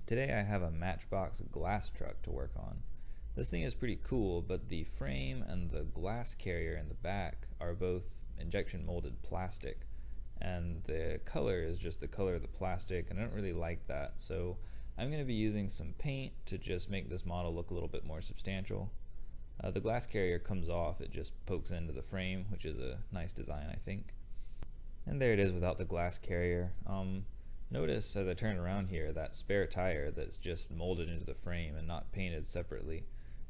Today I have a Matchbox glass truck to work on. This thing is pretty cool, but the frame and the glass carrier in the back are both injection molded plastic, and the color is just the color of the plastic, and I don't really like that, so I'm going to be using some paint to just make this model look a little bit more substantial. The glass carrier comes off, it just pokes into the frame, which is a nice design, I think. And there it is without the glass carrier. Notice as I turn around here that spare tire that's just molded into the frame and not painted separately.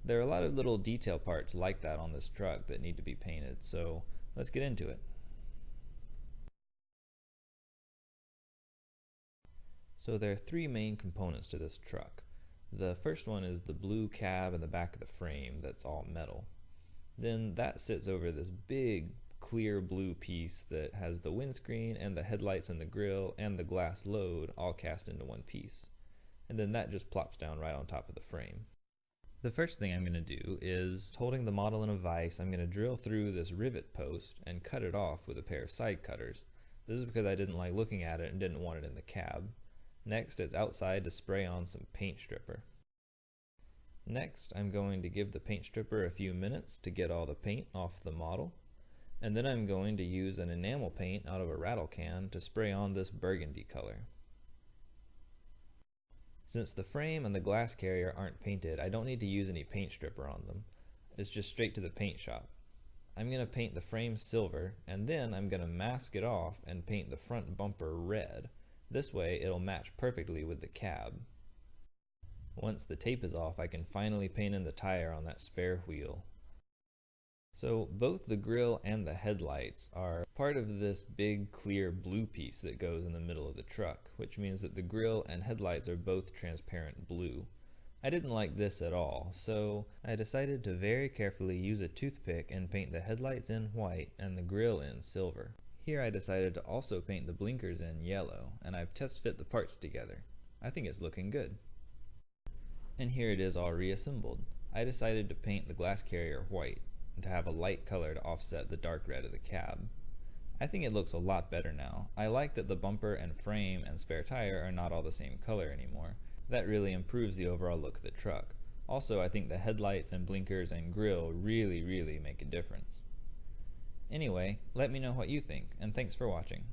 There are a lot of little detail parts like that on this truck that need to be painted, so let's get into it. So there are three main components to this truck. The first one is the blue cab in the back of the frame that's all metal. Then that sits over this big clear blue piece that has the windscreen and the headlights and the grille and the glass load all cast into one piece. And then that just plops down right on top of the frame. The first thing I'm going to do is, holding the model in a vise, I'm going to drill through this rivet post and cut it off with a pair of side cutters. This is because I didn't like looking at it and didn't want it in the cab. Next, it's outside to spray on some paint stripper. Next, I'm going to give the paint stripper a few minutes to get all the paint off the model. And then I'm going to use an enamel paint out of a rattle can to spray on this burgundy color. Since the frame and the glass carrier aren't painted, I don't need to use any paint stripper on them. It's just straight to the paint shop. I'm going to paint the frame silver, and then I'm going to mask it off and paint the front bumper red. This way it'll match perfectly with the cab. Once the tape is off, I can finally paint in the tire on that spare wheel. So both the grille and the headlights are part of this big clear blue piece that goes in the middle of the truck, which means that the grille and headlights are both transparent blue. I didn't like this at all, so I decided to very carefully use a toothpick and paint the headlights in white and the grille in silver. Here I decided to also paint the blinkers in yellow, and I've test fit the parts together. I think it's looking good. And here it is all reassembled. I decided to paint the glass carrier white, and to have a light color to offset the dark red of the cab. I think it looks a lot better now. I like that the bumper and frame and spare tire are not all the same color anymore. That really improves the overall look of the truck. Also, I think the headlights and blinkers and grille really make a difference. Anyway, let me know what you think, and thanks for watching.